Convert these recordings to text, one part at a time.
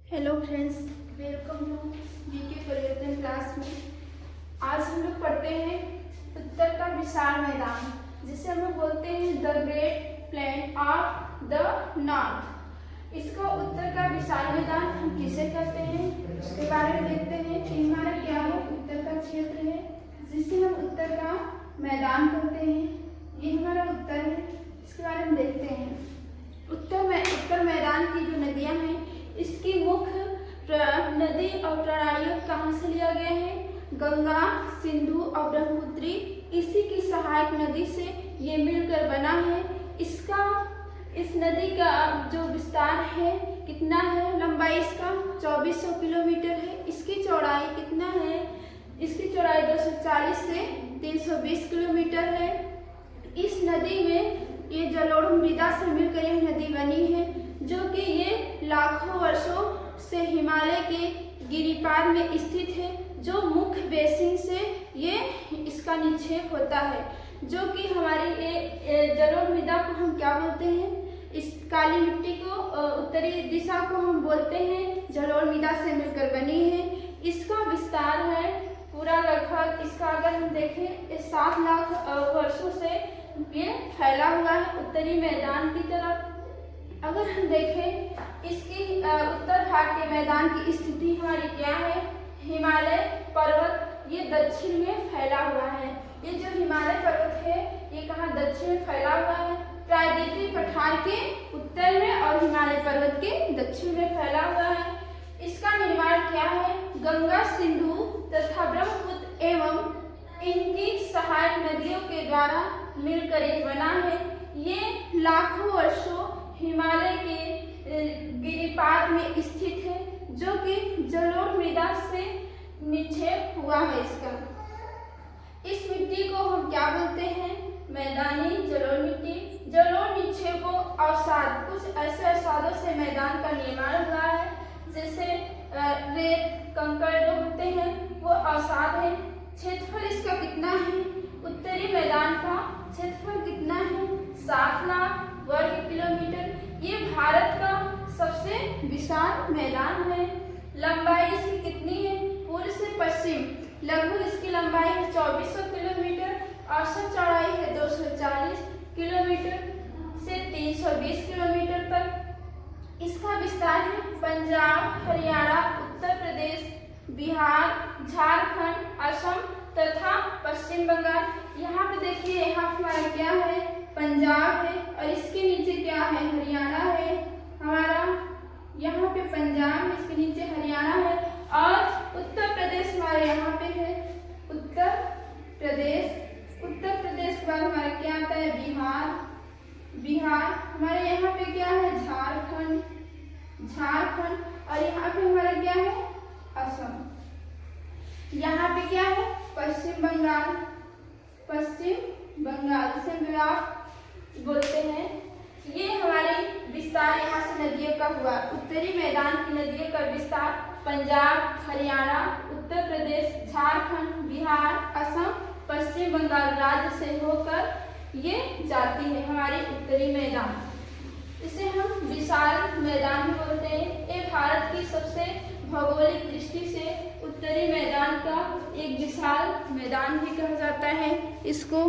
Hello friends, welcome to GK Parivartan class में। आज हम लोग पढ़ते हैं उत्तर का विशाल मैदान, जिसे हम लोग बोलते हैं the great plain of the north. इसको उत्तर का विशाल मैदान हम किसे कहते हैं उसके बारे में देखते हैं कि हमारा क्या है। उत्तर का क्षेत्र है जिसे हम उत्तर का मैदान कहते हैं। ये हमारा उत्तर है, इसके बारे में देखते हैं। उत्तर मैदान की जो नदियां हैं, इसकी मुख्य नदी और प्रणालियों कहाँ से लिया गया है? गंगा, सिंधु और ब्रह्मपुत्री, इसी की सहायक नदी से ये मिलकर बना है। इस नदी का जो विस्तार है कितना है? लंबाई इसका 2400 किलोमीटर है। इसकी चौड़ाई कितना है? इसकी चौड़ाई 240 से 320 किलोमीटर है। इस नदी में ये जलोढ़ मृदा से मिलकर यह नदी बनी है, जो कि ये लाखों वर्षों से हिमालय के गिरिपाद में स्थित है, जो मुख्य बेसिन से ये इसका निक्षेप होता है, जो कि हमारी ये जलोढ़ मृदा को हम क्या बोलते हैं? इस काली मिट्टी को, उत्तरी दिशा को हम बोलते हैं जलोढ़ मृदा से मिलकर बनी है। इसका विस्तार है पूरा लगभग, इसका अगर हम देखें 7 लाख वर्षों से ये फैला हुआ है उत्तरी मैदान की तरफ। अगर हम देखें इसकी उत्तर भाग के मैदान की स्थिति हमारी क्या है? हिमालय पर्वत ये दक्षिण में फैला हुआ है। ये जो हिमालय पर्वत है ये कहाँ? दक्षिण में फैला हुआ है, प्रायद्वीपीय पठार के उत्तर में और हिमालय पर्वत के दक्षिण में फैला हुआ है। इसका निर्माण क्या है? गंगा, सिंधु तथा ब्रह्मपुत्र एवं इनकी सहायक नदियों के द्वारा मिलकर एक बना है। ये लाखों वर्षों हिमालय के गिरिपाद में स्थित है, जो कि जलोढ़ मृदा से निक्षेप हुआ है। इस मिट्टी को हम क्या बोलते हैं? मैदानी जलोढ़ मिट्टी। जलोढ़ निक्षेपों अवसाद, कुछ ऐसे अवसादों से मैदान का निर्माण हुआ है, जैसे रेत, कंकड़ जो होते हैं वो अवसाद है। क्षेत्रफल इसका कितना है? उत्तरी मैदान का क्षेत्रफल कितना है? 7 लाख वर्ग किलोमीटर। ये भारत का सबसे विशाल मैदान है। लंबाई इसकी कितनी है? पूर्व से पश्चिम लगभग इसकी लंबाई है 2400 किलोमीटर, औसत चौड़ाई है 240 किलोमीटर से 320 किलोमीटर तक। इसका विस्तार है पंजाब, हरियाणा, उत्तर प्रदेश, बिहार, झारखंड, असम तथा पश्चिम बंगाल। यहाँ पे देखिए, यहाँ हमारा क्या है? पंजाब है, और इसके नीचे क्या है? हरियाणा है हमारा। यहाँ पे पंजाब है, इसके नीचे हरियाणा है, और उत्तर प्रदेश हमारे यहाँ पे है। उत्तर प्रदेश के बाद हमारा क्या आता है? बिहार हमारे यहाँ पे क्या है? झारखंड, और यहाँ पे हमारा क्या है? असम। यहाँ पे क्या है? पश्चिम बंगाल, जिसे आप बोलते हैं। ये हमारे विस्तार यहाँ से नदियों का हुआ। उत्तरी मैदान की नदियों का विस्तार पंजाब, हरियाणा, उत्तर प्रदेश, झारखंड, बिहार, असम, पश्चिम बंगाल राज्य से होकर ये जाती है हमारी उत्तरी मैदान। इसे हम विशाल मैदान भी बोलते हैं। ये भारत की सबसे भौगोलिक दृष्टि से उत्तरी मैदान का एक विशाल मैदान भी कहा जाता है इसको।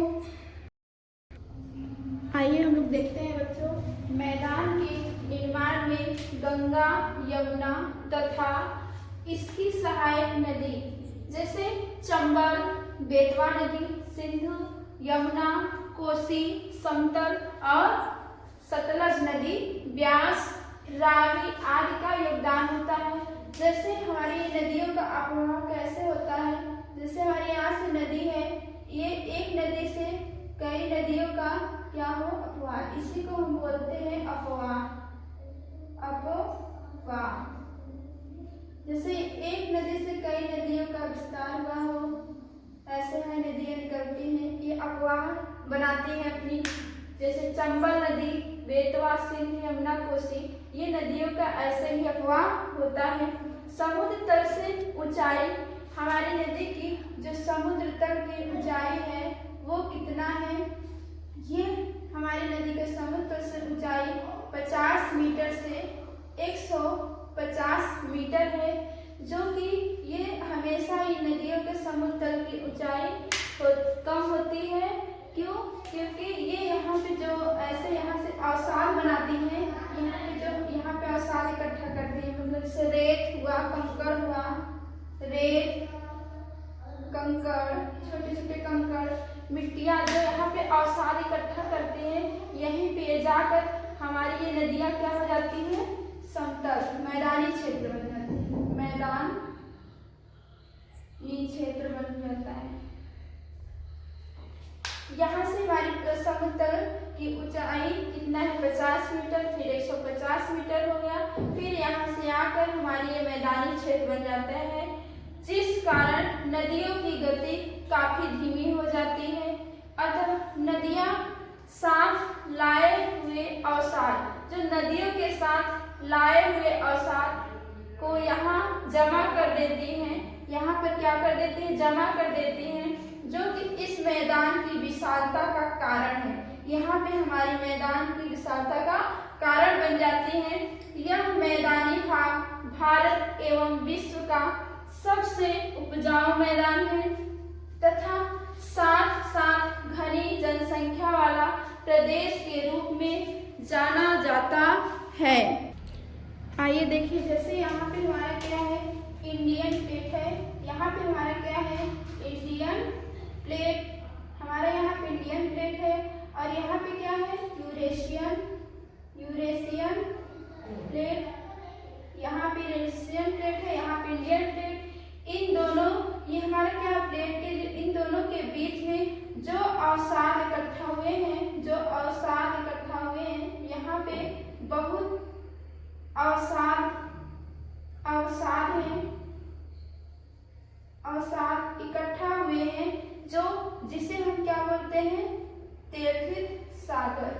आइए हम लोग देखते हैं बच्चों, मैदान के निर्माण में गंगा, यमुना तथा इसकी सहायक नदी जैसे चंबल, बेतवा नदी, सिंधु, यमुना, कोसी, समतल और सतलज नदी, ब्यास, रावी आदि का योगदान होता है। जैसे हमारी नदियों का अपवाह कैसे होता है? जैसे हमारे यहाँ से नदी है, ये एक नदी से कई नदियों का क्या हो? अपवाह। इसी को हम बोलते हैं अपवाह। जैसे एक नदी से कई नदियों का विस्तार हुआ हो, ऐसे है नदियाँ निकलती हैं, ये अपवाह बनाती हैं अपनी। जैसे चंबल नदी, बेतवा, सिंध, यमुना, कोसी, ये नदियों का ऐसे ही अपवाह होता है। समुद्र तल से ऊंचाई, हमारी नदी की जो समुद्र तल की ऊंचाई है वो कितना है? ये हमारी नदी के समुद्र तल से ऊंचाई 50 मीटर से 150 मीटर मीटर है, जो कि ये हमेशा ही नदियों के समुद्र तल की ऊंचाई कम होती है। क्यों? क्योंकि ये यहाँ पे जो ऐसे यहाँ से अवसाद बनाती हैं, यहाँ पे अवसाद इकट्ठा करती है, मतलब जैसे रेत हुआ, कंकड़ हुआ, रेत, कंकड़, छोटे छोटे कंकड़, मिट्टियाँ जो यहाँ पे अवसाद इकट्ठा करते हैं, यहीं पे जाकर हमारी ये नदियाँ क्या हो जाती हैं? समतल मैदानी क्षेत्र बन जाती है, मैदानी क्षेत्र बन जाता है। यहाँ से हमारी समुद्र की ऊंचाई कितना है? 50 मीटर, फिर 150 मीटर हो गया, फिर यहाँ से आकर हमारी ये मैदानी क्षेत्र बन जाता है, जिस कारण नदियों की गति काफी धीमी हो जाती है। अतः नदियाँ साथ लाए हुए अवसाद, जो नदियों के साथ लाए हुए अवसाद को यहाँ जमा कर देती हैं, यहाँ पर क्या कर देती हैं? जमा कर देती हैं, जो कि इस मैदान की विशालता का कारण है। यहाँ पे हमारी मैदान की विशालता का कारण बन जाती हैं। यह मैदानी भाग भारत एवं विश्व का सबसे उपजाऊ मैदान है तथा साथ साथ घनी जनसंख्या वाला प्रदेश के रूप में जाना जाता है। आइए देखिए, जैसे यहाँ पे हमारा क्या है? इंडियन प्लेट है। यहाँ पे हमारा क्या है? Indian plate. हमारा यहाँ पे इंडियन प्लेट है और यहाँ पे क्या है? Eurasian plate. यहाँ पे यूरेशियन प्लेट है, यहाँ पे इंडियन प्लेट। इन दोनों, ये हमारा क्या प्लेट के, इन दोनों के बीच में जो अवसाद इकट्ठा हुए हैं, यहाँ पे बहुत अवसाद इकट्ठा हुए हैं, जो जिसे हम क्या बोलते हैं? तेथित सागर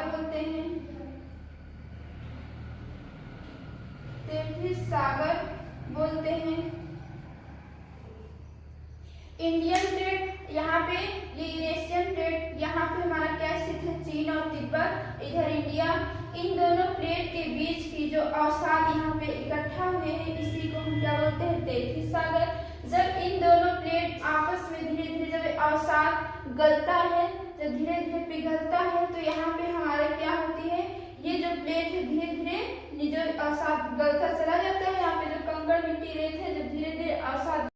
बोलते हैं। तेथित सागर बोलते हैं। इंडियन प्लेट, यहाँ पे ये यूरेशियन प्लेट, यहाँ पे हमारा क्या स्थित है? चीन और तिब्बत, इधर इंडिया। इन दोनों प्लेट के बीच की जो अवसाद यहाँ पे इकट्ठा हुए हैं, इसी को हम क्या बोलते हैं? तेथित सागर। जब इन दोनों प्लेट आपस में धीरे धीरे जब अवसाद गलता है, जब धीरे धीरे पिघलता है, तो यहाँ पे हमारा क्या होती है? ये जो प्लेट है धीरे धीरे जो अवसाद गलता चला जाता है, यहाँ पे जो कंकड़ मिट्टी रेत है, जब धीरे धीरे अवसाद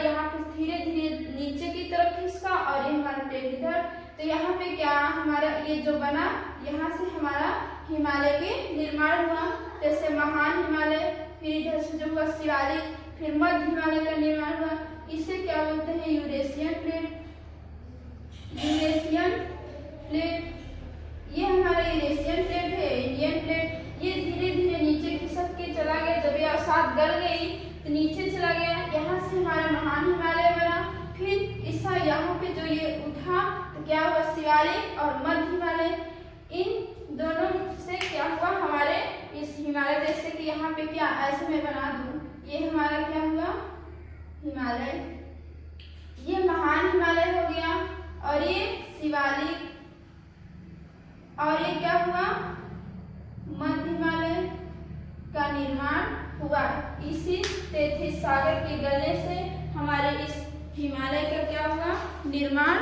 यहाँ पे धीरे धीरे नीचे की तरफ खिसका और ये हमारा प्लेट इधर, तो यहाँ पे क्या हमारा ये जो बना, यहाँ से हमारा हिमालय के निर्माण हुआ। जैसे महान हिमालय, फिर इधर से जो हुआ शिवालिक, फिर मध्य हिमालय का निर्माण हुआ। इसे क्या बोलते हैं? Eurasian plate. ये हमारा यूरेशियन प्लेट है। इंडियन प्लेट ये धीरे धीरे नीचे खिसक के चला गया, जब ये अवसाद गल गई तो नीचे चला गया, यहाँ से हमारा महान हिमालय बना। फिर इसका यहाँ पे जो ये उठा तो क्या हुआ? शिवालिक और मध्य हिमालय। इन दोनों से क्या हुआ? हमारे इस हिमालय, जैसे कि यहाँ पे क्या ऐसे मैं बना दूं, ये हमारा क्या हुआ? हिमालय। ये महान हिमालय हो गया और ये शिवालिक, और ये क्या हुआ? मध्य हिमालय का निर्माण हुआ। इसी तेथिस सागर के गलने से हमारे इस हिमालय का क्या हुआ? निर्माण